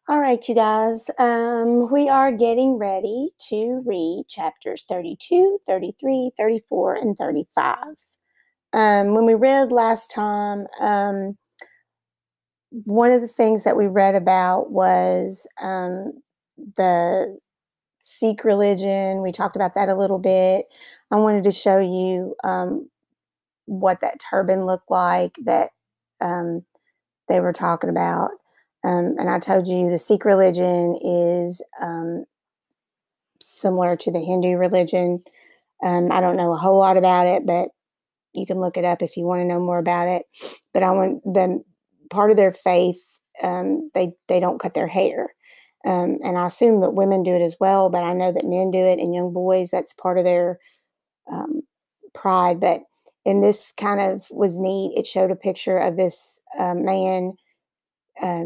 All right, you guys, we are getting ready to read chapters 32, 33, 34, and 35. When we read last time, one of the things that we read about was the Sikh religion. We talked about that a little bit. I wanted to show you what that turban looked like that um, they were talking about. And I told you the Sikh religion is similar to the Hindu religion. I don't know a whole lot about it, but you can look it up if you want to know more about it. But I want them part of their faith. They don't cut their hair, and I assume that women do it as well. But I know that men do it, and young boys, that's part of their um, pride. But and this kind of was neat. It showed a picture of this man uh,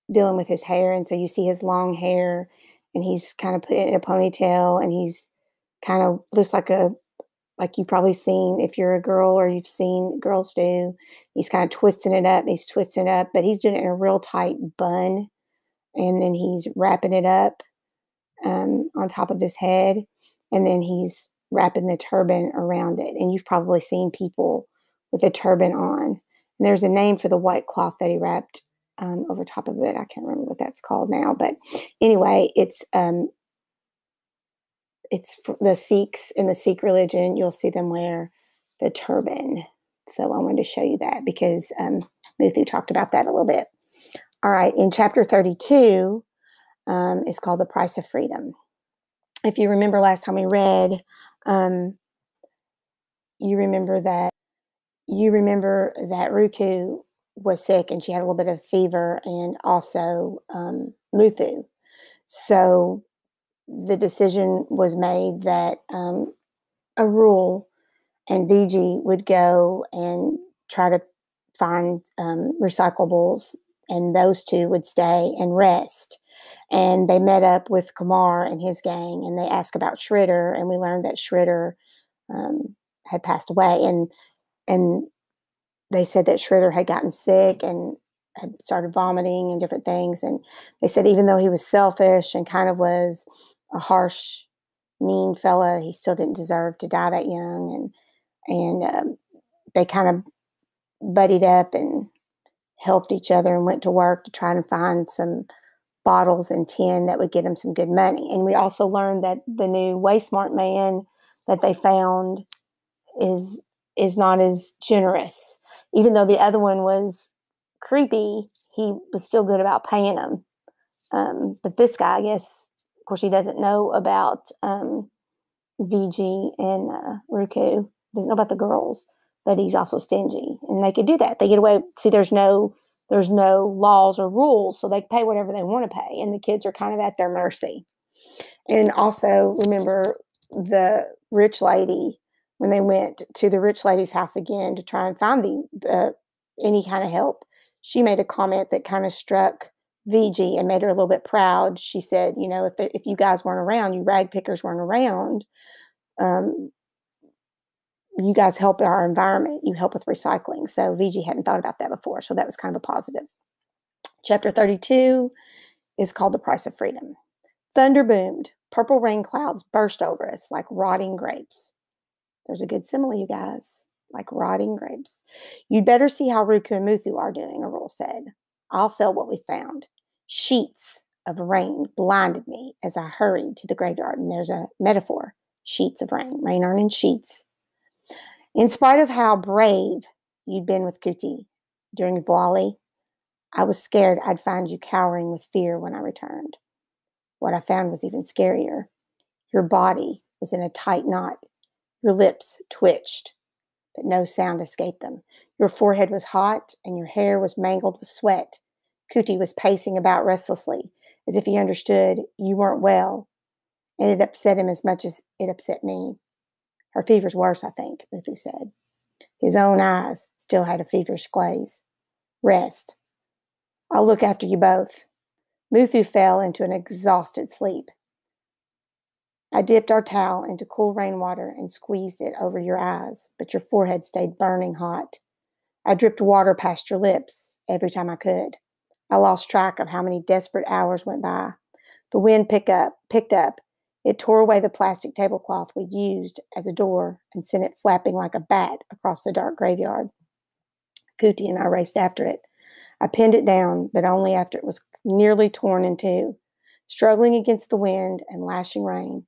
dealing with his hair, and so you see his long hair, and he's kind of put it in a ponytail, and he's kind of looks like you've probably seen if you're a girl or you've seen girls do. He's kind of twisting it up. He's twisting it up, but he's doing it in a real tight bun, and then he's wrapping it up on top of his head, and then he's wrapping the turban around it. And you've probably seen people with a turban on. And there's a name for the white cloth that he wrapped over top of it. I can't remember what that's called now, but anyway, it's for the Sikhs in the Sikh religion. You'll see them wear the turban. So I wanted to show you that because Muthu talked about that a little bit. All right, in chapter 32, it's called The Price of Freedom. If you remember last time we read, um, you remember that Ruku was sick and she had a little bit of fever, and also Muthu. So the decision was made that Arul and Viji would go and try to find recyclables, and those two would stay and rest. And they met up with Kumar and his gang, and they asked about Shredder, and we learned that Shredder had passed away, and they said that Shredder had gotten sick and had started vomiting and different things. And they said even though he was selfish and kind of was a harsh, mean fella, he still didn't deserve to die that young. And they kind of buddied up and helped each other and went to work to try and find some bottles and tin that would get him some good money. And we also learned that the new Waysmart man that they found is not as generous. Even though the other one was creepy, he was still good about paying them. But this guy, I guess, of course, he doesn't know about VG and Ruku. Doesn't know about the girls, but he's also stingy, and they could do that. They get away. See, there's no laws or rules, so they pay whatever they want to pay, and the kids are kind of at their mercy. And also remember the rich lady when they went to the rich lady's house again to try and find the any kind of help. She made a comment that kind of struck VG and made her a little bit proud. She said, you know, if you guys weren't around, you rag pickers weren't around, um, you guys help our environment. You help with recycling. So VG hadn't thought about that before. So that was kind of a positive. Chapter 32 is called The Price of Freedom. Thunder boomed. Purple rain clouds burst over us like rotting grapes. There's a good simile, you guys, like rotting grapes. You'd better see how Ruku and Muthu are doing, Arul said. I'll sell what we found. Sheets of rain blinded me as I hurried to the graveyard. And there's a metaphor. Sheets of rain. Rain aren't in sheets. In spite of how brave you'd been with Kuti during Volley, I was scared I'd find you cowering with fear when I returned. What I found was even scarier. Your body was in a tight knot. Your lips twitched, but no sound escaped them. Your forehead was hot, and your hair was mangled with sweat. Kuti was pacing about restlessly, as if he understood you weren't well, and it upset him as much as it upset me. Her fever's worse, I think, Muthu said. His own eyes still had a feverish glaze. Rest. I'll look after you both. Muthu fell into an exhausted sleep. I dipped our towel into cool rainwater and squeezed it over your eyes, but your forehead stayed burning hot. I dripped water past your lips every time I could. I lost track of how many desperate hours went by. The wind picked up. It tore away the plastic tablecloth we'd used as a door and sent it flapping like a bat across the dark graveyard. Cootie and I raced after it. I pinned it down, but only after it was nearly torn in two. Struggling against the wind and lashing rain,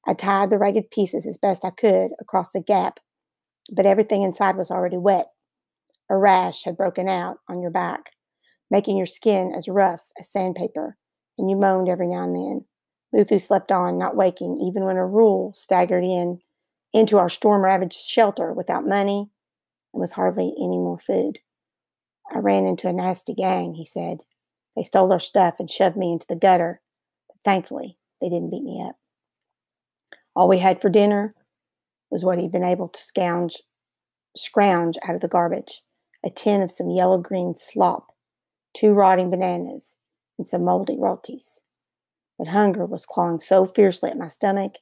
I tied the ragged pieces as best I could across the gap, but everything inside was already wet. A rash had broken out on your back, making your skin as rough as sandpaper, and you moaned every now and then. Muthu slept on, not waking, even when a rule staggered into our storm-ravaged shelter without money and with hardly any more food. I ran into a nasty gang, he said. They stole our stuff and shoved me into the gutter, but thankfully they didn't beat me up. All we had for dinner was what he'd been able to scrounge out of the garbage, a tin of some yellow-green slop, 2 rotting bananas, and some moldy rotis. But hunger was clawing so fiercely at my stomach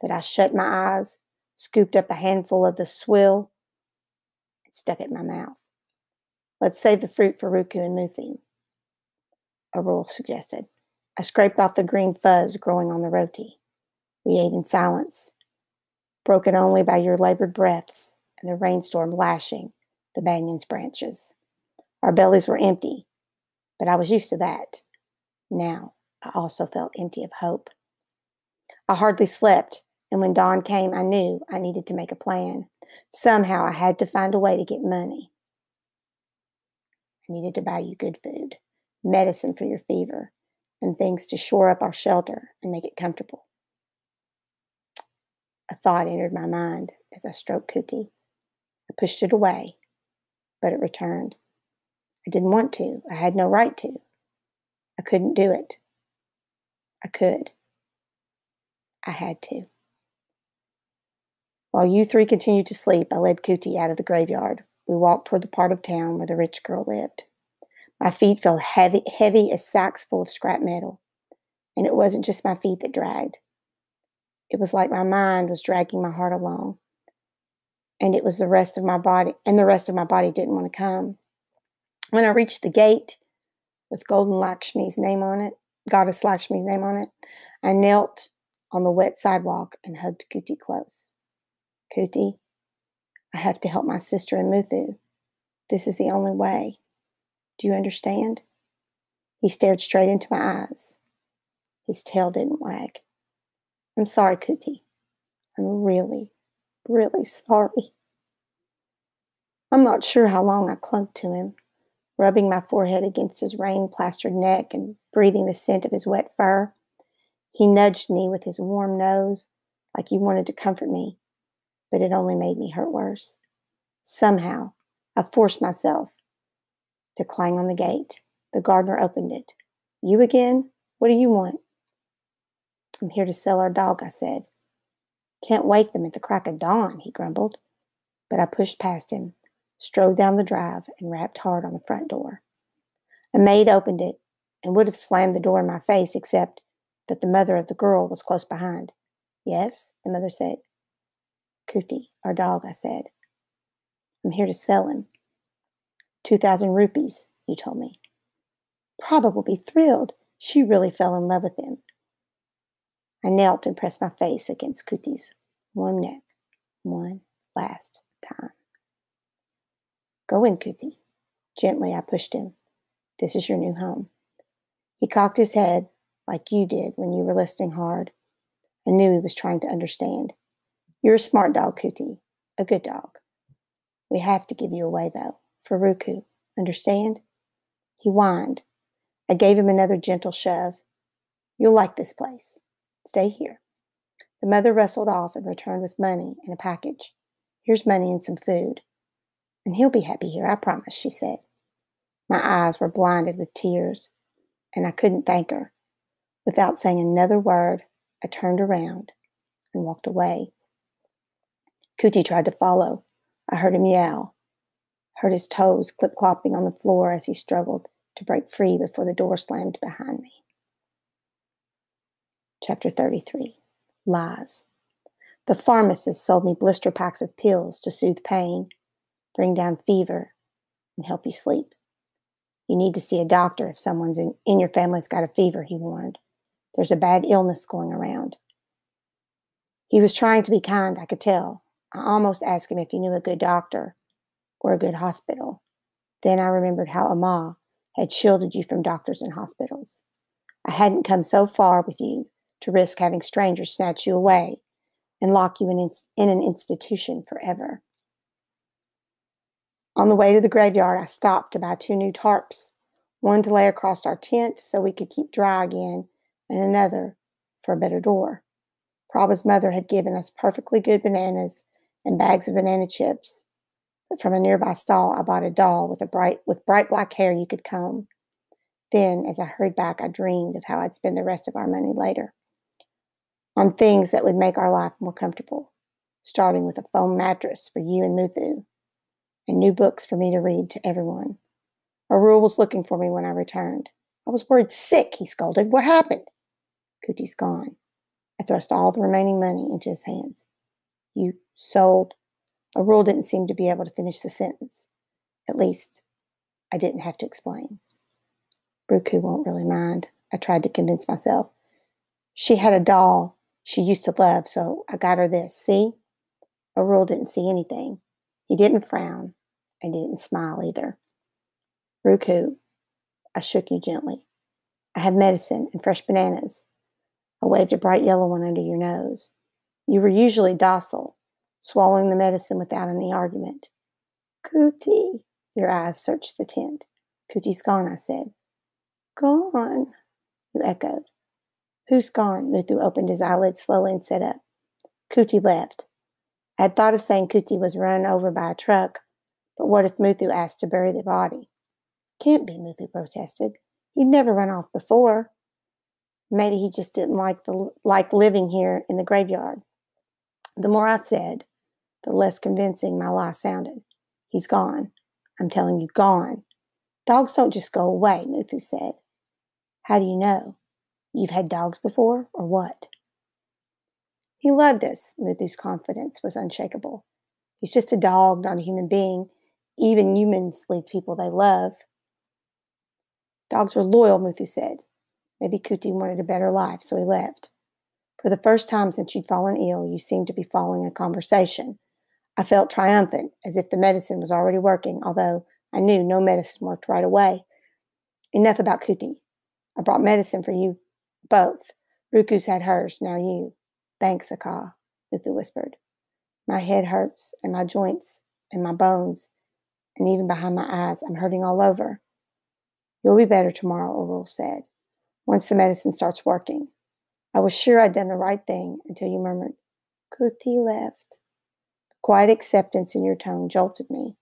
that I shut my eyes, scooped up a handful of the swill, and stuck it in my mouth. Let's save the fruit for Ruku and Muthu, Arul suggested. I scraped off the green fuzz growing on the roti. We ate in silence, broken only by your labored breaths and the rainstorm lashing the banyan's branches. Our bellies were empty, but I was used to that. Now I also felt empty of hope. I hardly slept, and when dawn came, I knew I needed to make a plan. Somehow I had to find a way to get money. I needed to buy you good food, medicine for your fever, and things to shore up our shelter and make it comfortable. A thought entered my mind as I stroked Cookie. I pushed it away, but it returned. I didn't want to. I had no right to. I couldn't do it. I could. I had to. While you 3 continued to sleep, I led Cootie out of the graveyard. We walked toward the part of town where the rich girl lived. My feet felt heavy as sacks full of scrap metal. And it wasn't just my feet that dragged. It was like my mind was dragging my heart along. And it was the rest of my body didn't want to come. When I reached the gate with Goddess Lakshmi's name on it, I knelt on the wet sidewalk and hugged Cootie close. Cootie, I have to help my sister and Muthu. This is the only way. Do you understand? He stared straight into my eyes. His tail didn't wag. I'm sorry, Cootie. I'm really, really sorry. I'm not sure how long I clung to him, rubbing my forehead against his rain-plastered neck and breathing the scent of his wet fur. He nudged me with his warm nose like he wanted to comfort me, but it only made me hurt worse. Somehow, I forced myself to clang on the gate. The gardener opened it. You again? What do you want? I'm here to sell our dog, I said. Can't wake them at the crack of dawn, he grumbled. But I pushed past him, strode down the drive, and rapped hard on the front door. A maid opened it and would have slammed the door in my face, except that the mother of the girl was close behind. Yes, the mother said. Cootie, our dog, I said. I'm here to sell him. 2,000 rupees, you told me. Prabha will be thrilled. She really fell in love with him. I knelt and pressed my face against Cootie's warm neck one last time. Go in, Cootie. Gently, I pushed him. This is your new home. He cocked his head like you did when you were listening hard. I knew he was trying to understand. You're a smart dog, Cootie. A good dog. We have to give you away, though, for Ruku. Understand? He whined. I gave him another gentle shove. You'll like this place. Stay here. The mother rustled off and returned with money and a package. Here's money and some food. And he'll be happy here, I promise, she said. My eyes were blinded with tears, and I couldn't thank her. Without saying another word, I turned around and walked away. Cootie tried to follow. I heard him yell, heard his toes clip-clopping on the floor as he struggled to break free before the door slammed behind me. Chapter 33. Lies. The pharmacist sold me blister packs of pills to soothe pain, bring down fever, and help you sleep. You need to see a doctor if someone's in your family's got a fever, he warned. There's a bad illness going around. He was trying to be kind, I could tell. I almost asked him if he knew a good doctor or a good hospital. Then I remembered how Amma had shielded you from doctors and hospitals. I hadn't come so far with you to risk having strangers snatch you away and lock you in an institution forever. On the way to the graveyard, I stopped to buy 2 new tarps, one to lay across our tent so we could keep dry again, and another for a better door. Praba's mother had given us perfectly good bananas and bags of banana chips, but from a nearby stall I bought a doll with bright black hair you could comb. Then, as I hurried back, I dreamed of how I'd spend the rest of our money later on things that would make our life more comfortable, starting with a foam mattress for you and Muthu, and new books for me to read to everyone. Arul was looking for me when I returned. I was worried sick, he scolded. What happened? Kuti's gone. I thrust all the remaining money into his hands. You sold. Arul didn't seem to be able to finish the sentence. At least, I didn't have to explain. Ruku won't really mind, I tried to convince myself. She had a doll she used to love, so I got her this. See? Arul didn't see anything. He didn't frown, and he didn't smile either. Ruku, I shook you gently. I have medicine and fresh bananas. I waved a bright yellow one under your nose. You were usually docile, swallowing the medicine without any argument. Kuti, your eyes searched the tent. Kuti's gone, I said. Gone, you echoed. Who's gone? Muthu opened his eyelids slowly and sat up. Kuti left. I had thought of saying Kuti was run over by a truck, but what if Muthu asked to bury the body? Can't be, Muthu protested. He'd never run off before. Maybe he just didn't like living here in the graveyard. The more I said, the less convincing my lie sounded. He's gone. I'm telling you, gone. Dogs don't just go away, Muthu said. How do you know? You've had dogs before, or what? He loved us. Muthu's confidence was unshakable. He's just a dog, not a human being. Even humans leave people they love. Dogs are loyal, Muthu said. Maybe Kuti wanted a better life, so he left. For the first time since you'd fallen ill, you seemed to be following a conversation. I felt triumphant, as if the medicine was already working, although I knew no medicine worked right away. Enough about Kuti. I brought medicine for you both. Ruku's had hers, now you. Thanks, Akka, Muthu whispered. My head hurts, and my joints, and my bones, and even behind my eyes, I'm hurting all over. You'll be better tomorrow, Arul said, once the medicine starts working. I was sure I'd done the right thing until you murmured, Kuti left. The quiet acceptance in your tone jolted me,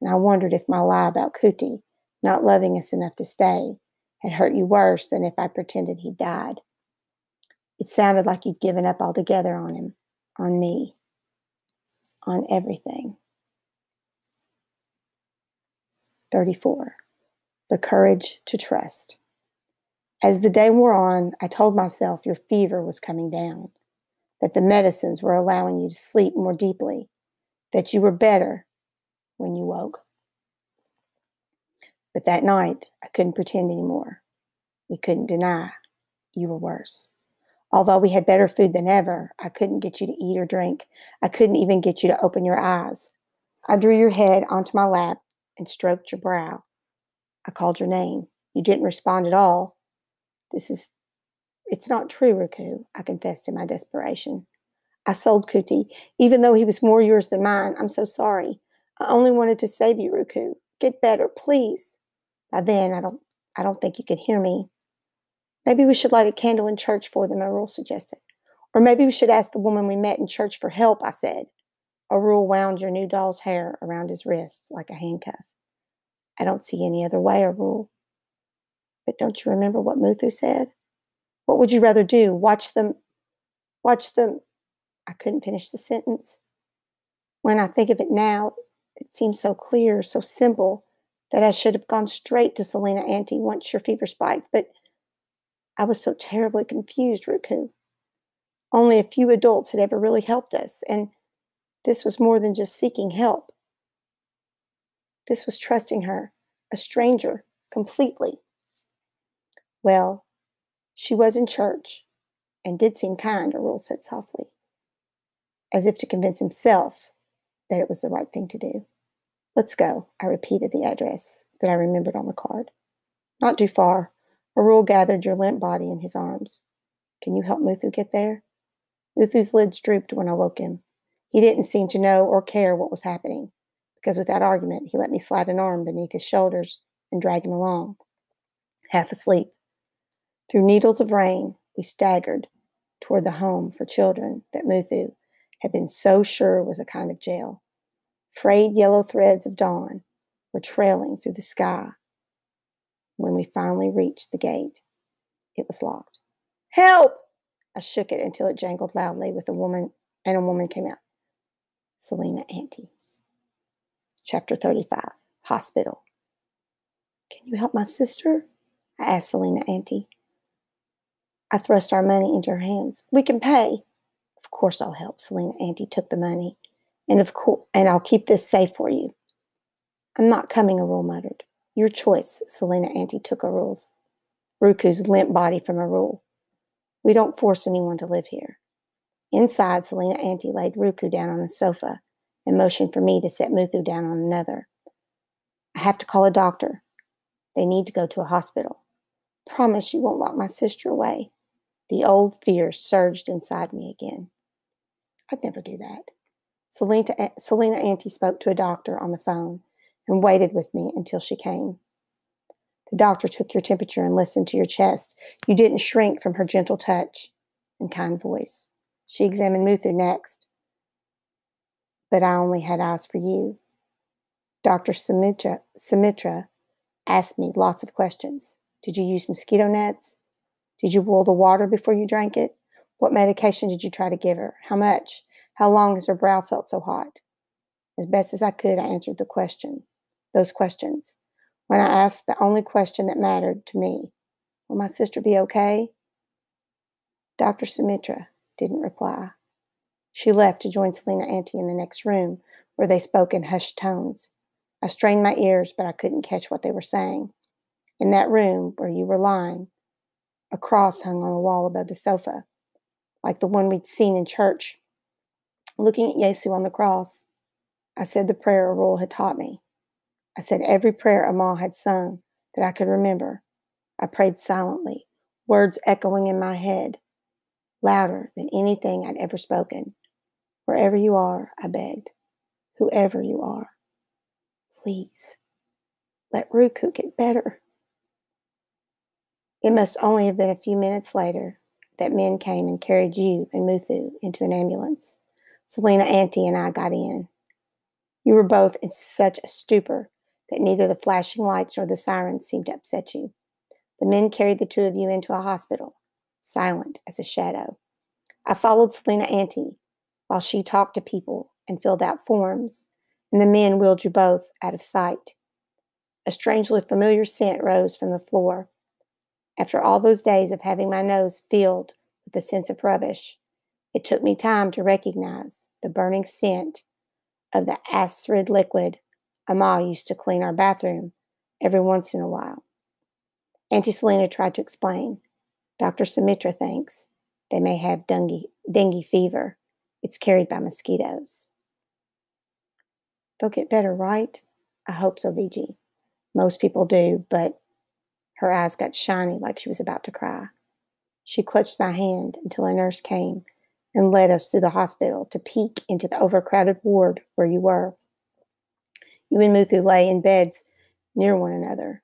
and I wondered if my lie about Kuti not loving us enough to stay had hurt you worse than if I pretended he'd died. It sounded like you'd given up altogether on him, on me, on everything. 34. The courage to trust. As the day wore on, I told myself your fever was coming down, that the medicines were allowing you to sleep more deeply, that you were better when you woke. But that night, I couldn't pretend anymore. We couldn't deny you were worse. Although we had better food than ever, I couldn't get you to eat or drink. I couldn't even get you to open your eyes. I drew your head onto my lap and stroked your brow. I called your name. You didn't respond at all. It's not true, Ruku, I confessed in my desperation. I sold Kuti, even though he was more yours than mine. I'm so sorry. I only wanted to save you, Ruku. Get better, please. By then, I don't think you could hear me. Maybe we should light a candle in church for them, Arul suggested. Or maybe we should ask the woman we met in church for help, I said. Arul wound your new doll's hair around his wrists like a handcuff. I don't see any other way, Arul. But don't you remember what Muthu said? What would you rather do? Watch them. I couldn't finish the sentence. When I think of it now, it seems so clear, so simple, that I should have gone straight to Selena Auntie once your fever spiked, but I was so terribly confused, Ruku. Only a few adults had ever really helped us, and this was more than just seeking help. This was trusting her, a stranger, completely. Well, she was in church and did seem kind, Arul said softly, as if to convince himself that it was the right thing to do. Let's go, I repeated the address that I remembered on the card. Not too far. Arul gathered your limp body in his arms. Can you help Muthu get there? Muthu's lids drooped when I woke him. He didn't seem to know or care what was happening, because without argument, he let me slide an arm beneath his shoulders and drag him along, half asleep. Through needles of rain, we staggered toward the home for children that Muthu had been so sure was a kind of jail. Frayed yellow threads of dawn were trailing through the sky when we finally reached the gate. It was locked. Help! I shook it until it jangled loudly with a woman, and a woman came out. Selena Auntie. Chapter 35. Hospital. Can you help my sister? I asked Selena Auntie. I thrust our money into her hands. We can pay. Of course I'll help. Selena Auntie took the money. And I'll keep this safe for you. I'm not coming, Arul muttered. Your choice. Selena Auntie took Ruku's limp body from Arul. We don't force anyone to live here. Inside, Selena Auntie laid Ruku down on a sofa and motioned for me to set Muthu down on another. I have to call a doctor. They need to go to a hospital. Promise you won't lock my sister away. The old fear surged inside me again. I'd never do that. Selena Auntie spoke to a doctor on the phone and waited with me until she came. The doctor took your temperature and listened to your chest. You didn't shrink from her gentle touch and kind voice. She examined Muthu next, but I only had eyes for you. Dr. Sumitra asked me lots of questions. Did you use mosquito nets? Did you boil the water before you drank it? What medication did you try to give her? How much? How long has her brow felt so hot? As best as I could, I answered those questions. When I asked the only question that mattered to me, will my sister be okay? Dr. Sumitra didn't reply. She left to join Selena Auntie in the next room, where they spoke in hushed tones. I strained my ears, but I couldn't catch what they were saying. In that room where you were lying, a cross hung on the wall above the sofa, like the one we'd seen in church. Looking at Yesu on the cross, I said the prayer Arul had taught me. I said every prayer Amal had sung that I could remember. I prayed silently, words echoing in my head, louder than anything I'd ever spoken. Wherever you are, I begged, whoever you are, please, let Ruku get better. It must only have been a few minutes later that men came and carried you and Muthu into an ambulance. Selena Auntie and I got in. You were both in such a stupor that neither the flashing lights nor the sirens seemed to upset you. The men carried the two of you into a hospital, silent as a shadow. I followed Selena Auntie while she talked to people and filled out forms, and the men wheeled you both out of sight. A strangely familiar scent rose from the floor. After all those days of having my nose filled with the sense of rubbish, it took me time to recognize the burning scent of the acrid liquid Amal used to clean our bathroom every once in a while. Auntie Selena tried to explain. Dr. Sumitra thinks they may have dengue fever. It's carried by mosquitoes. They'll get better, right? I hope so, VG. Most people do, but her eyes got shiny like she was about to cry. She clutched my hand until a nurse came and led us through the hospital to peek into the overcrowded ward where you were. You and Muthu lay in beds near one another.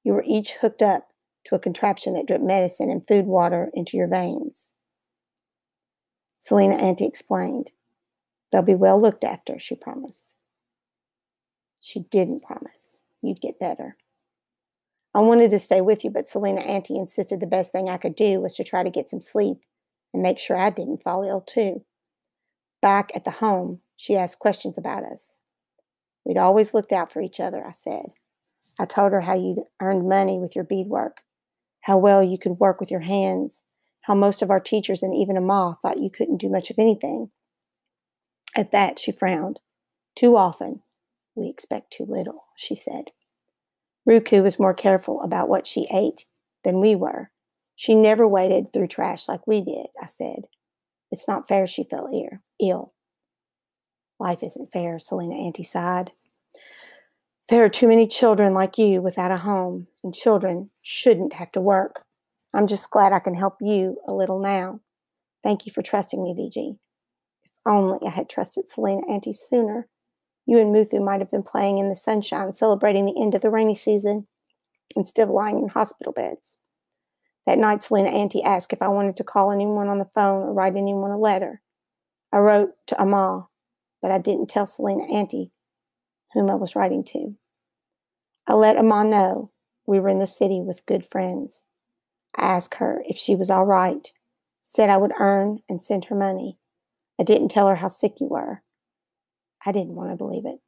You were each hooked up to a contraption that dripped medicine and food water into your veins. Selena Auntie explained. They'll be well looked after, she promised. She didn't promise you'd get better. I wanted to stay with you, but Selena Auntie insisted the best thing I could do was to try to get some sleep and make sure I didn't fall ill too. Back at the home, she asked questions about us. We'd always looked out for each other, I said. I told her how you'd earned money with your beadwork, how well you could work with your hands, how most of our teachers and even Amal thought you couldn't do much of anything. At that, she frowned. Too often, we expect too little, she said. Ruku was more careful about what she ate than we were. She never waded through trash like we did, I said. It's not fair she fell ill. Life isn't fair, Selena Auntie sighed. There are too many children like you without a home, and children shouldn't have to work. I'm just glad I can help you a little now. Thank you for trusting me, VG. If only I had trusted Selena Auntie sooner. You and Muthu might have been playing in the sunshine, celebrating the end of the rainy season, instead of lying in hospital beds. That night, Selena Auntie asked if I wanted to call anyone on the phone or write anyone a letter. I wrote to Amal, but I didn't tell Selena Auntie whom I was writing to. I let Amal know we were in the city with good friends. I asked her if she was all right, said I would earn and send her money. I didn't tell her how sick you were. I didn't want to believe it.